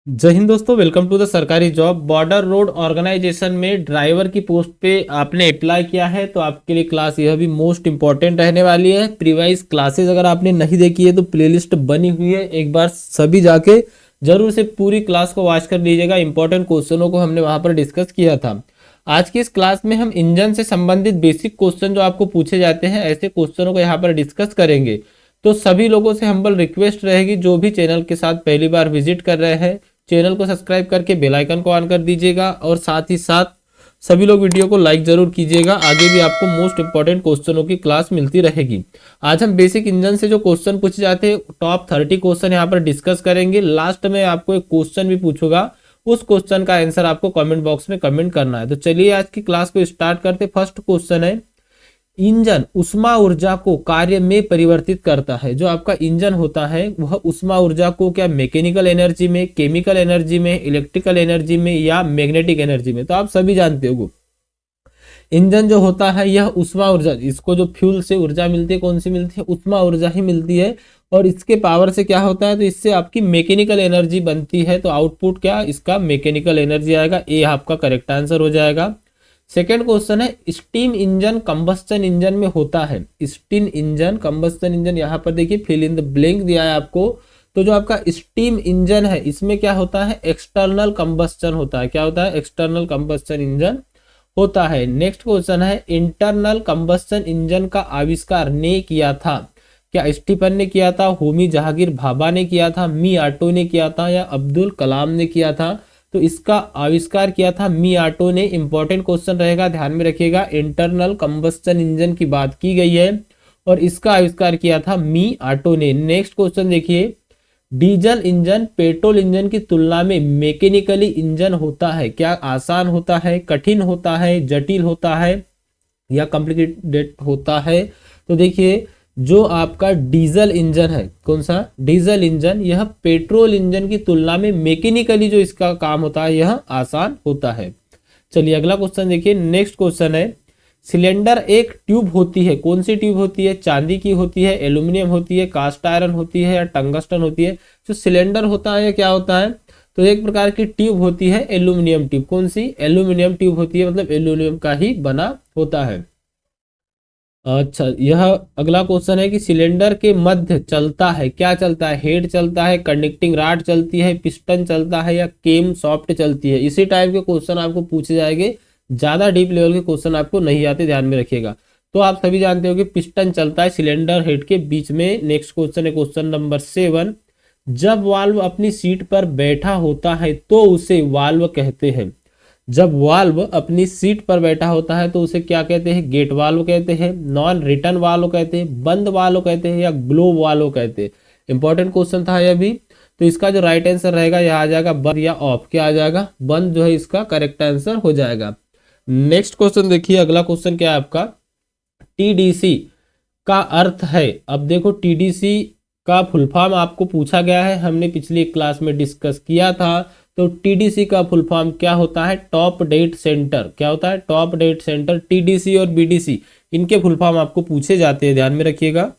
जय हिंद दोस्तों, welcome to the सरकारी जॉब। बॉर्डर रोड ऑर्गेनाइजेशन में ड्राइवर की पोस्ट पे आपने अप्लाई किया है तो आपके लिए क्लास यह भी मोस्ट इंपॉर्टेंट रहने वाली है। प्रीवाइज क्लासेस अगर आपने नहीं देखी है तो प्लेलिस्ट बनी हुई है, एक बार सभी जाके जरूर से पूरी क्लास को वॉच कर लीजिएगा। इंपॉर्टेंट क्वेश्चनों को हमने वहां पर डिस्कस किया था। आज की इस क्लास में हम इंजन से संबंधित बेसिक क्वेश्चन जो आपको पूछे जाते हैं ऐसे क्वेश्चनों को यहाँ पर डिस्कस करेंगे। तो सभी लोगों से हम्बल रिक्वेस्ट रहेगी, जो भी चैनल के साथ पहली बार विजिट कर रहे हैं चैनल को सब्सक्राइब करके बेल आइकन को ऑन कर दीजिएगा और साथ ही साथ सभी लोग वीडियो को लाइक जरूर कीजिएगा। आगे भी आपको मोस्ट इंपॉर्टेंट क्वेश्चनों की क्लास मिलती रहेगी। आज हम बेसिक इंजन से जो क्वेश्चन पूछे जाते हैं टॉप 30 क्वेश्चन यहाँ पर डिस्कस करेंगे। लास्ट में आपको एक क्वेश्चन भी पूछूंगा, उस क्वेश्चन का आंसर आपको कमेंट बॉक्स में कमेंट करना है। तो चलिए आज की क्लास को स्टार्ट करते। फर्स्ट क्वेश्चन है, इंजन उष्मा ऊर्जा को कार्य में परिवर्तित करता है। जो आपका इंजन होता है वह उष्मा ऊर्जा को क्या मैकेनिकल एनर्जी में, केमिकल एनर्जी में, इलेक्ट्रिकल एनर्जी में या मैग्नेटिक एनर्जी में। तो आप सभी जानते हो इंजन जो होता है यह उष्मा ऊर्जा, इसको जो फ्यूल से ऊर्जा मिलती है कौन सी मिलती है, उष्मा ऊर्जा ही मिलती है। और इसके पावर से क्या होता है, तो इससे आपकी मैकेनिकल एनर्जी बनती है। तो आउटपुट क्या इसका मैकेनिकल एनर्जी आएगा। ए आपका करेक्ट आंसर हो जाएगा। सेकेंड क्वेश्चन है, स्टीम इंजन कंबस्टन इंजन में होता है। स्टीम इंजन कंबस्टन इंजन, यहाँ पर देखिए फिल इन द ब्लैंक दिया है आपको। तो जो आपका स्टीम इंजन है इसमें क्या होता है, एक्सटर्नल कंबस्टन होता है। क्या होता है, एक्सटर्नल कंबस्टन इंजन होता है। नेक्स्ट क्वेश्चन है, इंटरनल कंबस्टन इंजन का आविष्कार ने किया था। क्या स्टीफन ने किया था, होमी जहांगीर भाभा ने किया था, मी ऑटो ने किया था या अब्दुल कलाम ने किया था। तो इसका आविष्कार किया था मी ऑटो ने। इंपॉर्टेंट क्वेश्चन रहेगा, ध्यान में रखिएगा। इंटरनल कंबस्टन इंजन की बात की गई है और इसका आविष्कार किया था मी ऑटो ने। नेक्स्ट क्वेश्चन देखिए, डीजल इंजन पेट्रोल इंजन की तुलना में मैकेनिकली इंजन होता है। क्या आसान होता है, कठिन होता है, जटिल होता है या कॉम्प्लिकेटेड होता है। तो देखिए जो आपका डीजल इंजन है, कौन सा डीजल इंजन, यह पेट्रोल इंजन की तुलना में मैकेनिकली जो इसका काम होता है यह आसान होता है। चलिए अगला क्वेश्चन देखिए। नेक्स्ट क्वेश्चन है, सिलेंडर एक ट्यूब होती है। कौन सी ट्यूब होती है, चांदी की होती है, एल्यूमिनियम होती है, कास्ट आयरन होती है या टंगस्टन होती है। जो सिलेंडर होता है क्या होता है, तो एक प्रकार की ट्यूब होती है एल्यूमिनियम ट्यूब। कौन सी, एल्यूमिनियम ट्यूब होती है, मतलब एल्यूमिनियम का ही बना होता है। अच्छा, यह अगला क्वेश्चन है कि सिलेंडर के मध्य चलता है, क्या चलता है, हेड चलता है, कंडक्टिंग रॉड चलती है, पिस्टन चलता है या केम सॉफ्ट चलती है। इसी टाइप के क्वेश्चन आपको पूछे जाएंगे, ज्यादा डीप लेवल के क्वेश्चन आपको नहीं आते, ध्यान में रखिएगा। तो आप सभी जानते हो कि पिस्टन चलता है सिलेंडर हेड के बीच में। नेक्स्ट क्वेश्चन है क्वेश्चन नंबर 7, जब वाल्व अपनी सीट पर बैठा होता है तो उसे वाल्व कहते हैं। जब वाल्व अपनी सीट पर बैठा होता है तो उसे क्या कहते हैं, गेट वाल्व कहते हैं, नॉन रिटर्न वाल्व कहते हैं, बंद वाल्व कहते हैं या ग्लोब वाल्व कहते हैं। इंपॉर्टेंट क्वेश्चन था यह भी। तो इसका जो राइट आंसर रहेगा यह आ जाएगा बंद या ऑफ। क्या आ जाएगा, बंद जो है इसका करेक्ट आंसर हो जाएगा। नेक्स्ट क्वेश्चन देखिए, अगला क्वेश्चन क्या है आपका, टीडीसी का अर्थ है। अब देखो टीडीसी का फुल फॉर्म आपको पूछा गया है, हमने पिछली क्लास में डिस्कस किया था। तो टीडीसी का फुल फॉर्म क्या होता है, टॉप डेट सेंटर। क्या होता है, टॉप डेट सेंटर। टीडीसी और बीडीसी इनके फुल फॉर्म आपको पूछे जाते हैं, ध्यान में रखिएगा।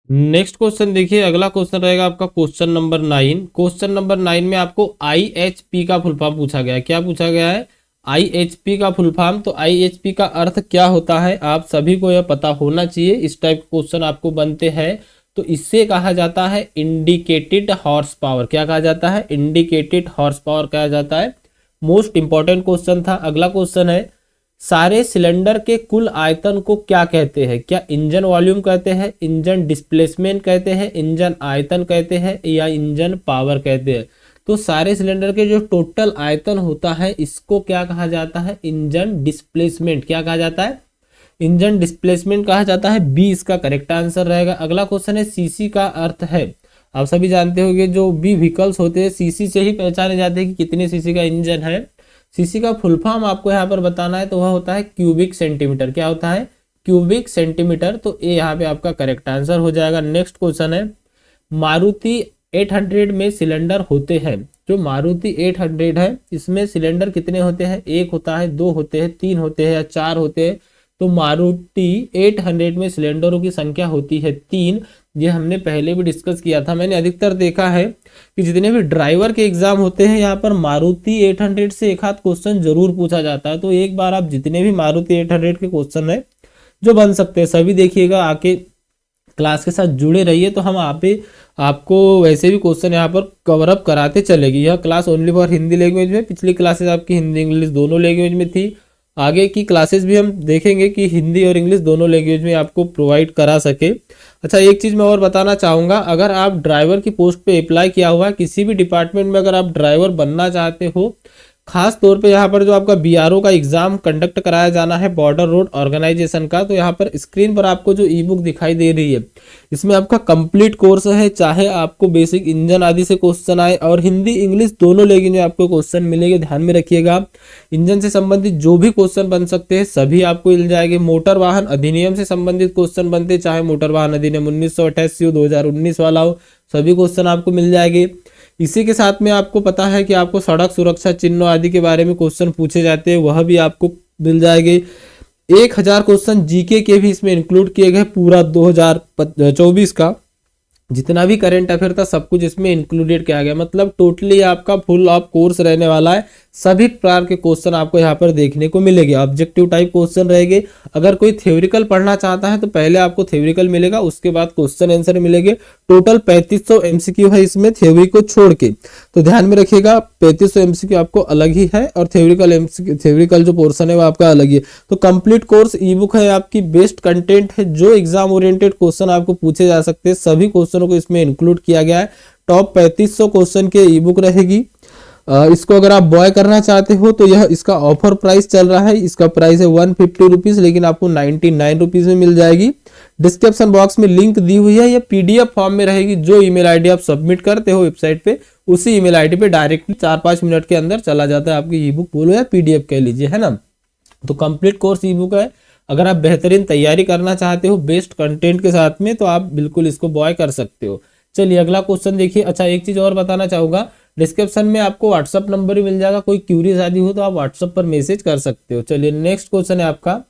नेक्स्ट क्वेश्चन देखिए, अगला क्वेश्चन रहेगा आपका क्वेश्चन नंबर 9। क्वेश्चन नंबर 9 में आपको आईएचपी का फुल फॉर्म पूछा गया है। क्या पूछा गया है, आईएचपी का फुल फॉर्म। तो आईएचपी का अर्थ क्या होता है, आप सभी को यह पता होना चाहिए, इस टाइप के क्वेश्चन आपको बनते हैं। तो इससे कहा जाता है इंडिकेटेड हॉर्स पावर। क्या कहा जाता है, इंडिकेटेड हॉर्स पावर कहा जाता है। मोस्ट इंपॉर्टेंट क्वेश्चन था। अगला क्वेश्चन है, सारे सिलेंडर के कुल आयतन को क्या कहते हैं। क्या इंजन वॉल्यूम कहते हैं, इंजन डिस्प्लेसमेंट कहते हैं, इंजन आयतन कहते हैं या इंजन पावर कहते हैं। तो सारे सिलेंडर के जो टोटल आयतन होता है इसको क्या कहा जाता है, इंजन डिस्प्लेसमेंट। क्या कहा जाता है, इंजन डिस्प्लेसमेंट कहा जाता है। बी इसका करेक्ट आंसर रहेगा। अगला क्वेश्चन है, सीसी का अर्थ है। आप सभी जानते होंगे जो भी व्हीकल्स होते हैं सीसी से ही पहचाने जाते हैं कि कितने सीसी का इंजन है। सीसी का फुल फॉर्म आपको यहाँ पर बताना है, तो वह होता है क्यूबिक सेंटीमीटर। क्या होता है, क्यूबिक सेंटीमीटर। तो ए यहाँ पे आपका करेक्ट आंसर हो जाएगा। नेक्स्ट क्वेश्चन है, मारुति 800 में सिलेंडर होते हैं। जो मारुति 800 है इसमें सिलेंडर कितने होते हैं, एक होता है, दो होते हैं, तीन होते हैं या चार होते हैं। तो मारुति 800 में सिलेंडरों की संख्या होती है 3। ये हमने पहले भी डिस्कस किया था। मैंने अधिकतर देखा है कि जितने भी ड्राइवर के एग्जाम होते हैं यहाँ पर मारुति 800 से एक आध क्वेश्चन जरूर पूछा जाता है। तो एक बार आप जितने भी मारुति 800 के क्वेश्चन है जो बन सकते हैं सभी देखिएगा, आके क्लास के साथ जुड़े रहिए। तो हम आपको वैसे भी क्वेश्चन यहाँ पर कवर अप कराते चलेगी। यह class only for Hindi language में, पिछली क्लासेस आपकी हिंदी इंग्लिश दोनों लैंग्वेज में थी। आगे की क्लासेस भी हम देखेंगे कि हिंदी और इंग्लिश दोनों लैंग्वेज में आपको प्रोवाइड करा सके। अच्छा, एक चीज़ मैं और बताना चाहूँगा, अगर आप ड्राइवर की पोस्ट पे अप्लाई किया हुआ है किसी भी डिपार्टमेंट में, अगर आप ड्राइवर बनना चाहते हो, खास तौर पे यहाँ पर जो आपका बीआरओ का एग्जाम कंडक्ट कराया जाना है बॉर्डर रोड ऑर्गेनाइजेशन का, तो यहाँ पर स्क्रीन पर आपको जो ई बुक दिखाई दे रही है इसमें आपका कंप्लीट कोर्स है। चाहे आपको बेसिक इंजन आदि से क्वेश्चन आए और हिंदी इंग्लिश दोनों लैंग्वेज में आपको क्वेश्चन मिलेंगे। ध्यान में रखिएगा, इंजन से संबंधित जो भी क्वेश्चन बन सकते हैं सभी आपको मिल जाएंगे। मोटर वाहन अधिनियम से संबंधित क्वेश्चन बनते, चाहे मोटर वाहन अधिनियम 1988 हो 2019 वाला हो, सभी क्वेश्चन आपको मिल जाएंगे। इसी के साथ में आपको पता है कि आपको सड़क सुरक्षा चिन्हों आदि के बारे में क्वेश्चन पूछे जाते हैं, वह भी आपको मिल जाएंगे। 1000 क्वेश्चन जीके के भी इसमें इंक्लूड किए गए। पूरा 2024 का जितना भी करंट अफेयर था सब कुछ इसमें इंक्लूडेड किया गया। मतलब टोटली आपका फुल ऑफ कोर्स रहने वाला है। सभी प्रकार के क्वेश्चन आपको यहाँ पर देखने को मिलेंगे। ऑब्जेक्टिव टाइप क्वेश्चन रहेंगे। अगर कोई थ्योरिकल पढ़ना चाहता है तो पहले आपको थ्योरिकल मिलेगा, उसके बाद क्वेश्चन आंसर मिलेंगे। टोटल 3500 एमसीक्यू है इसमें थ्योरी को छोड़ के, तो ध्यान में रखिएगा 3500 एमसीक्यू आपको अलग ही है और थ्योरिकल जो पोर्शन है वो आपका अलग ही है। तो कंप्लीट कोर्स ई बुक है आपकी, बेस्ट कंटेंट है। जो एग्जाम ओरिएंटेड क्वेश्चन आपको पूछे जा सकते हैं सभी क्वेश्चनों को इसमें इंक्लूड किया गया है। टॉप 3500 क्वेश्चन के ई बुक रहेगी। इसको अगर आप बॉय करना चाहते हो तो यह इसका ऑफर प्राइस चल रहा है। इसका प्राइस है 150 रुपीज, लेकिन आपको 99 रुपीज में मिल जाएगी। डिस्क्रिप्शन बॉक्स में लिंक दी हुई है, यह पीडीएफ फॉर्म में रहेगी। जो ईमेल आईडी आप सबमिट करते हो वेबसाइट पे, उसी ईमेल आईडी पे डायरेक्टली 4-5 मिनट के अंदर चला जाता है आपकी ई बुक, बोलो या पीडीएफ कह लीजिए, है ना। तो कंप्लीट कोर्स ई बुक है। अगर आप बेहतरीन तैयारी करना चाहते हो बेस्ट कंटेंट के साथ में, तो आप बिल्कुल इसको बॉय कर सकते हो। चलिए अगला क्वेश्चन देखिए। अच्छा, एक चीज और बताना चाहूंगा, डिस्क्रिप्शन में आपको व्हाट्सअप नंबर भी मिल जाएगा। कोई क्यूरीज आदि हो तो आप व्हाट्सअप पर मैसेज कर सकते हो। चलिए नेक्स्ट क्वेश्चन है आपका,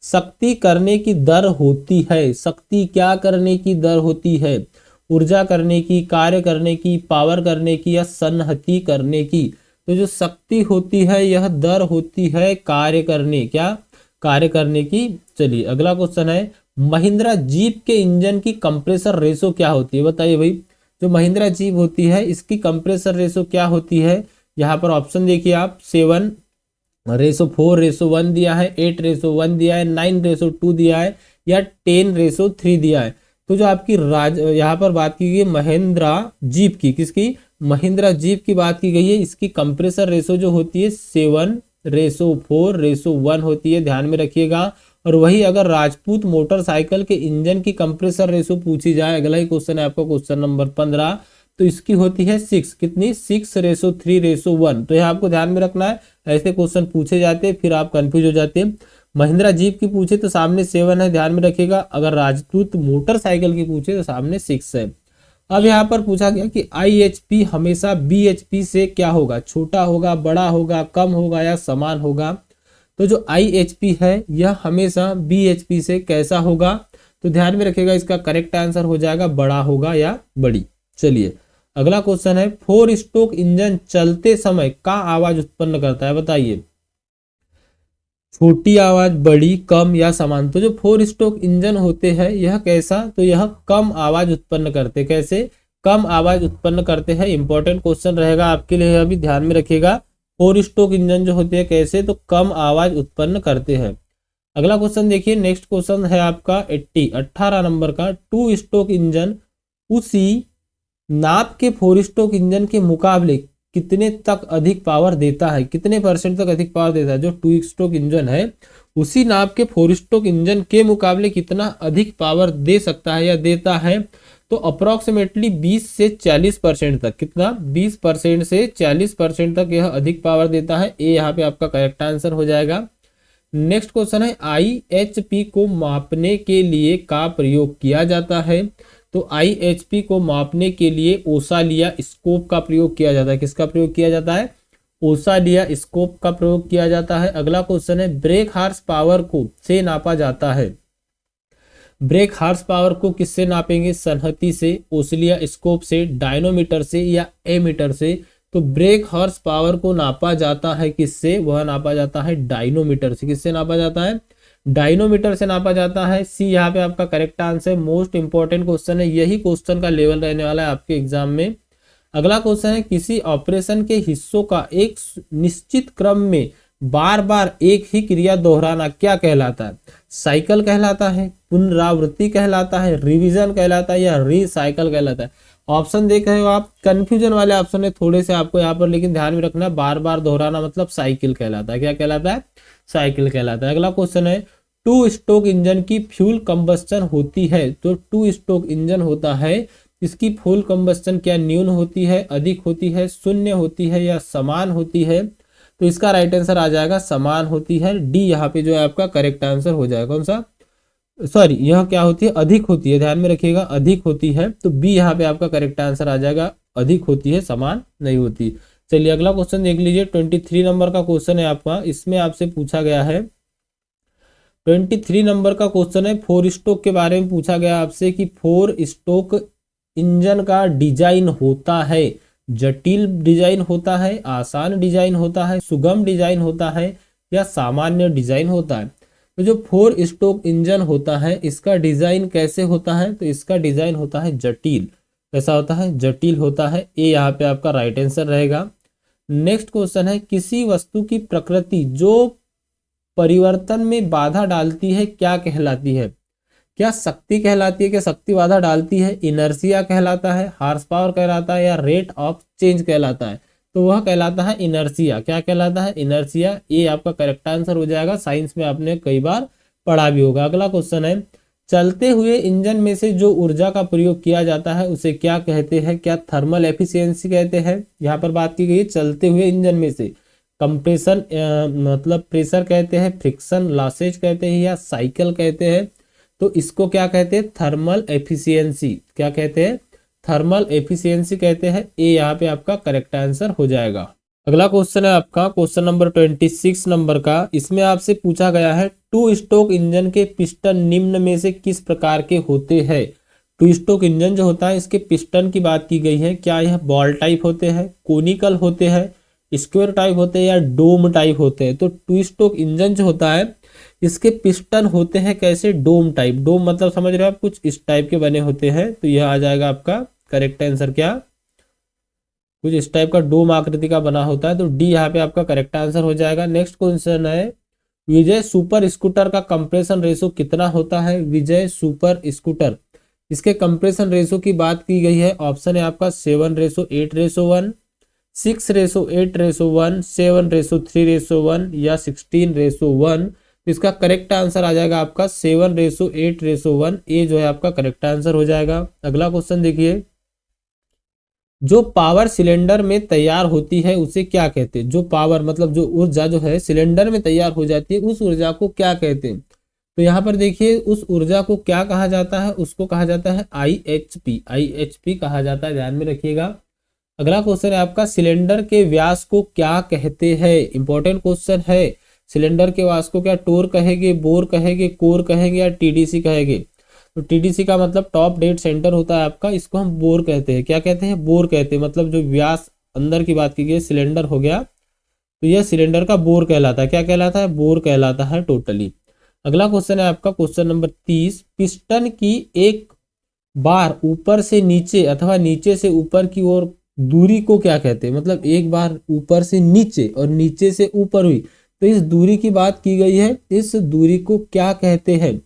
शक्ति करने की दर होती है। शक्ति क्या करने की दर होती है? ऊर्जा करने की, कार्य करने की, पावर करने की या सन्हति करने की? तो जो शक्ति होती है यह दर होती है कार्य करने, क्या कार्य करने की। चलिए अगला क्वेश्चन है, महिंद्रा जीप के इंजन की कंप्रेसर रेशो क्या होती है? बताइए भाई, जो महिंद्रा जीप होती है इसकी कंप्रेसर रेशो क्या होती है? यहाँ पर ऑप्शन देखिए आप, 7:4:1 दिया है, 8:1 दिया है, 9:2 दिया है या 10:3 दिया है। तो जो आपकी यहाँ पर बात की गई महिंद्रा जीप की, किसकी? महिंद्रा जीप की बात की गई है। इसकी कंप्रेसर रेशो जो होती है 7:4:1 होती है, ध्यान में रखिएगा। और वही अगर राजपूत मोटरसाइकिल के इंजन की कंप्रेसर रेशो पूछी जाए, अगला ही क्वेश्चन है आपका क्वेश्चन नंबर 15, तो इसकी होती है 6, कितनी? 6:3:1। तो यहाँ आपको ध्यान में रखना है, ऐसे क्वेश्चन पूछे जाते हैं फिर आप कंफ्यूज हो जाते हैं। महिंद्रा जीप की पूछे तो सामने 7 है, ध्यान में रखिएगा। अगर राजपूत मोटरसाइकिल की पूछे तो सामने 6 है। अब यहाँ पर पूछा गया कि IHP हमेशा BHP से क्या होगा? छोटा होगा, बड़ा होगा, कम होगा या समान होगा? तो जो IHP है यह हमेशा BHP से कैसा होगा? तो ध्यान में रखिएगा, इसका करेक्ट आंसर हो जाएगा बड़ा होगा या बड़ी। चलिए अगला क्वेश्चन है, 4 स्ट्रोक इंजन चलते समय का आवाज उत्पन्न करता है? बताइए, छोटी आवाज, बड़ी, कम या समान? तो जो 4 स्ट्रोक इंजन होते हैं यह कैसा? तो यह कम आवाज उत्पन्न करते। कैसे कम आवाज उत्पन्न करते हैं? इंपॉर्टेंट क्वेश्चन रहेगा आपके लिए, अभी ध्यान में रखिएगा। 4 स्ट्रोक इंजन जो होते हैं कैसे? तो कम आवाज उत्पन्न करते हैं। अगला क्वेश्चन देखिए, नेक्स्ट क्वेश्चन है आपका 18 नंबर का, 2 स्ट्रोक इंजन उसी नाप के 4 स्ट्रोक इंजन के मुकाबले कितने तक अधिक पावर देता है? कितने % तक अधिक पावर देता है? जो 2 स्ट्रोक इंजन है उसी नाप के 4 स्ट्रोक इंजन के मुकाबले कितना अधिक पावर दे सकता है या देता है? तो अप्रोक्सीमेटली 20 से 40% तक। कितना? 20% से 40% तक यह अधिक पावर देता है। ए यहाँ पे आपका करेक्ट आंसर हो जाएगा। नेक्स्ट क्वेश्चन है, IHP को मापने के लिए का प्रयोग किया जाता है? तो IHP को मापने के लिए ओसालिया स्कोप का प्रयोग किया जाता है। किसका प्रयोग किया जाता है? ओसा लिया स्कोप का प्रयोग किया जाता है। अगला क्वेश्चन है ब्रेक हॉर्स पावर को से नापा जाता है। ब्रेक हॉर्स पावर को किससे नापेंगे? सनहती से, ओसिलिया स्कोप से, डायनोमीटर से या एमीटर से। तो ब्रेक हॉर्स पावर को नापा जाता है किससे? वह नापा जाता है डायनोमीटर से। किससे नापा जाता है? डायनोमीटर से नापा जाता है। सी यहाँ पे आपका correct answer. Most important question है, यही क्वेश्चन का लेवल रहने वाला है आपके एग्जाम में। अगला क्वेश्चन है किसी ऑपरेशन के हिस्सों का एक निश्चित क्रम में बार बार एक ही क्रिया दोहराना क्या कहलाता है? साइकिल कहलाता है, पुनरावृत्ति कहलाता है, रिवीजन कहलाता है या रिसाइकल कहलाता है? ऑप्शन देख रहे हो आप, कंफ्यूजन वाले ऑप्शन है थोड़े से आपको यहाँ पर, लेकिन ध्यान में रखना बार बार दोहराना मतलब साइकिल कहलाता है। क्या कहलाता है? साइकिल कहलाता है। अगला क्वेश्चन है टू स्ट्रोक इंजन की फ्यूल कंबस्टन होती है। तो टू स्ट्रोक इंजन होता है, इसकी फ्यूल कंबस्टन क्या न्यून होती है, अधिक होती है, शून्य होती है या समान होती है? तो इसका राइट आंसर आ जाएगा समान होती है। डी यहाँ पे जो है आपका करेक्ट आंसर हो जाएगा। कौन सा? सॉरी, यह क्या होती है? अधिक होती है, ध्यान में रखिएगा, अधिक होती है। तो बी यहाँ पे आपका करेक्ट आंसर आ जाएगा, अधिक होती है, समान नहीं होती। चलिए अगला क्वेश्चन देख लीजिए। 23 नंबर का क्वेश्चन है आपका। इसमें आपसे पूछा गया है 23 नंबर का क्वेश्चन है फोर स्ट्रोक के बारे में पूछा गया आपसे कि फोर स्ट्रोक इंजन का डिजाइन होता है, जटिल डिजाइन होता है, आसान डिजाइन होता है, सुगम डिजाइन होता है या सामान्य डिजाइन होता है? तो जो फोर स्ट्रोक इंजन होता है इसका डिजाइन कैसे होता है? तो इसका डिजाइन होता है जटिल। कैसा होता है? जटिल होता है। ए यहाँ पे आपका राइट आंसर रहेगा। नेक्स्ट क्वेश्चन है किसी वस्तु की प्रकृति जो परिवर्तन में बाधा डालती है क्या कहलाती है? क्या शक्ति कहलाती है? क्या शक्ति बाधा डालती है? इनर्शिया कहलाता है, हॉर्स पावर कहलाता है या रेट ऑफ चेंज कहलाता है? तो वह कहलाता है इनर्शिया। क्या कहलाता है? इनर्शिया। ये आपका करेक्ट आंसर हो जाएगा। साइंस में आपने कई बार पढ़ा भी होगा। अगला क्वेश्चन है चलते हुए इंजन में से जो ऊर्जा का प्रयोग किया जाता है उसे क्या कहते हैं? क्या थर्मल एफिशिएंसी कहते हैं? यहाँ पर बात की गई है चलते हुए इंजन में से। कंप्रेशन मतलब प्रेशर कहते हैं, फ्रिक्शन लॉसेज कहते हैं या साइकिल कहते हैं? तो इसको क्या कहते हैं? Thermal efficiency. क्या कहते हैं? थर्मल एफिशिएंसी कहते हैं। ए यहाँ पे आपका करेक्ट आंसर हो जाएगा। अगला क्वेश्चन है आपका क्वेश्चन नंबर 26 नंबर का। इसमें आपसे पूछा गया है टू स्ट्रोक इंजन के पिस्टन निम्न में से किस प्रकार के होते हैं? टू स्ट्रोक इंजन जो होता है इसके पिस्टन की बात की गई है। क्या यह बॉल टाइप होते हैं, कोनिकल होते हैं, स्क्वायर टाइप होते हैं या डोम टाइप होते हैं? तो टू स्ट्रोक इंजन जो होता है इसके पिस्टन होते हैं कैसे? डोम टाइप। डोम मतलब समझ रहे हो आप, कुछ इस टाइप के बने होते हैं। तो यह आ जाएगा आपका करेक्ट आंसर। क्या? कुछ इस टाइप का डोम आकृति का बना होता है। तो डी यहाँ पे आपका करेक्ट आंसर हो जाएगा। नेक्स्ट क्वेश्चन है विजय सुपर स्कूटर का कंप्रेशन रेशो कितना होता है? विजय सुपर स्कूटर, इसके कंप्रेशन रेशो की बात की गई है। ऑप्शन है आपका 7:8:1, 6:8:1, 7:3:1 या 16:1। इसका करेक्ट आंसर आ जाएगा आपका 7:8:1। ये जो है आपका करेक्ट आंसर हो जाएगा। अगला क्वेश्चन देखिए जो पावर सिलेंडर में तैयार होती है उसे क्या कहते हैं? जो पावर मतलब जो ऊर्जा जो है सिलेंडर में तैयार हो जाती है उस ऊर्जा को क्या कहते हैं? तो यहाँ पर देखिए उस ऊर्जा को क्या कहा जाता है? उसको कहा जाता है IHP। IHP कहा जाता है, ध्यान में रखिएगा। अगला क्वेश्चन है आपका सिलेंडर के व्यास को क्या कहते हैं? इंपॉर्टेंट क्वेश्चन है। सिलेंडर के व्यास को क्या टोर कहेंगे, बोर कहेंगे, कोर कहेंगे या TDC कहेंगे? तो TDC का मतलब टॉप डेड सेंटर होता है आपका, इसको हम बोर कहते हैं। क्या कहते हैं? बोर कहते हैं। मतलब जो व्यास अंदर की बात की गई सिलेंडर हो गया तो यह सिलेंडर का बोर कहलाता है। क्या कहलाता है? बोर कहलाता है टोटली। अगला क्वेश्चन है आपका क्वेश्चन नंबर 30। पिस्टन की एक बार ऊपर से नीचे अथवा नीचे से ऊपर की ओर दूरी को क्या कहते हैं? मतलब एक बार ऊपर से नीचे और नीचे से ऊपर हुई तो इस दूरी की बात की गई है। इस दूरी को क्या कहते हैं?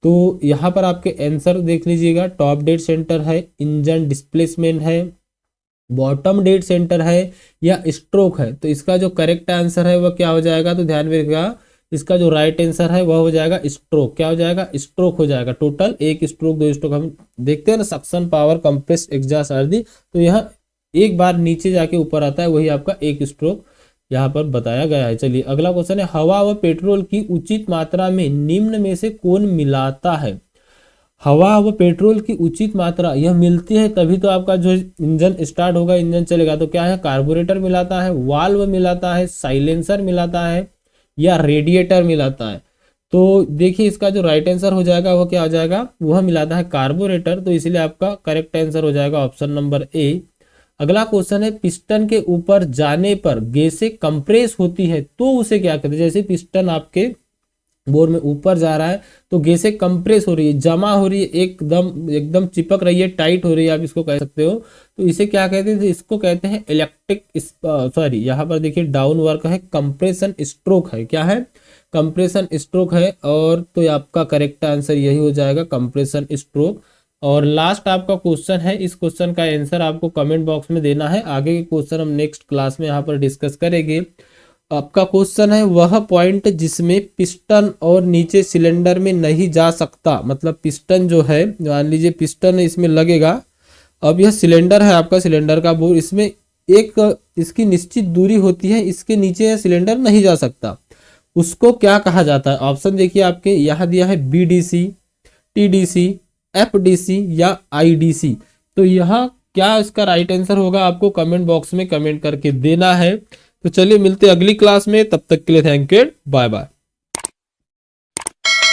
तो यहाँ पर आपके आंसर देख लीजिएगा। टॉप डेड सेंटर है, इंजन डिस्प्लेसमेंट है, बॉटम डेड सेंटर है या स्ट्रोक है? तो इसका जो करेक्ट आंसर है वह क्या हो जाएगा? तो ध्यान में रखिएगा इसका जो राइट आंसर है वह हो जाएगा स्ट्रोक। क्या हो जाएगा? स्ट्रोक हो जाएगा। टोटल एक स्ट्रोक, दो स्ट्रोक हम देखते हैं ना, सक्शन पावर, कंप्रेस, एग्जॉस्ट आदि। तो यह एक बार नीचे जाके ऊपर आता है, वही आपका एक स्ट्रोक यहाँ पर बताया गया है। चलिए अगला क्वेश्चन है हवा व पेट्रोल की उचित मात्रा में निम्न में से कौन मिलाता है? हवा व पेट्रोल की उचित मात्रा यह मिलती है तभी तो आपका जो इंजन स्टार्ट होगा, इंजन चलेगा। तो क्या है, कार्बोरेटर मिलाता है, वाल्व मिलाता है, साइलेंसर मिलाता है या रेडिएटर मिलाता है। तो देखिए इसका जो राइट आंसर हो जाएगा वो क्या हो जाएगा, वह मिलाता है कार्बोरेटर। तो इसलिए आपका करेक्ट आंसर हो जाएगा ऑप्शन नंबर ए। अगला क्वेश्चन है, पिस्टन के ऊपर जाने पर गैसें कंप्रेस होती है तो उसे क्या कहते हैं। जैसे पिस्टन आपके बोर में ऊपर जा रहा है तो गैसें कंप्रेस हो रही है, जमा हो रही है, एकदम एकदम चिपक रही है, टाइट हो रही है, आप इसको कह सकते हो। तो इसे क्या कहते हैं, इसको कहते हैं इलेक्ट्रिक, सॉरी यहाँ पर देखिए डाउन वर्क है, कंप्रेशन स्ट्रोक है। क्या है, कंप्रेशन स्ट्रोक है। और तो आपका करेक्ट आंसर यही हो जाएगा, कंप्रेशन स्ट्रोक। और लास्ट आपका क्वेश्चन है, इस क्वेश्चन का आंसर आपको कमेंट बॉक्स में देना है। आगे के क्वेश्चन हम नेक्स्ट क्लास में यहाँ पर डिस्कस करेंगे। आपका क्वेश्चन है, वह पॉइंट जिसमें पिस्टन और नीचे सिलेंडर में नहीं जा सकता। मतलब पिस्टन जो है, मान लीजिए पिस्टन इसमें लगेगा, अब यह सिलेंडर है आपका, सिलेंडर का बोर, इसमें एक इसकी निश्चित दूरी होती है, इसके नीचे यह सिलेंडर नहीं जा सकता, उसको क्या कहा जाता है। ऑप्शन देखिए आपके यहाँ दिया है, BDC, TDC, FDC या IDC। तो यहाँ क्या इसका राइट आंसर होगा, आपको कमेंट बॉक्स में कमेंट करके देना है। तो चलिए मिलते हैं अगली क्लास में, तब तक के लिए थैंक यू, बाय बाय।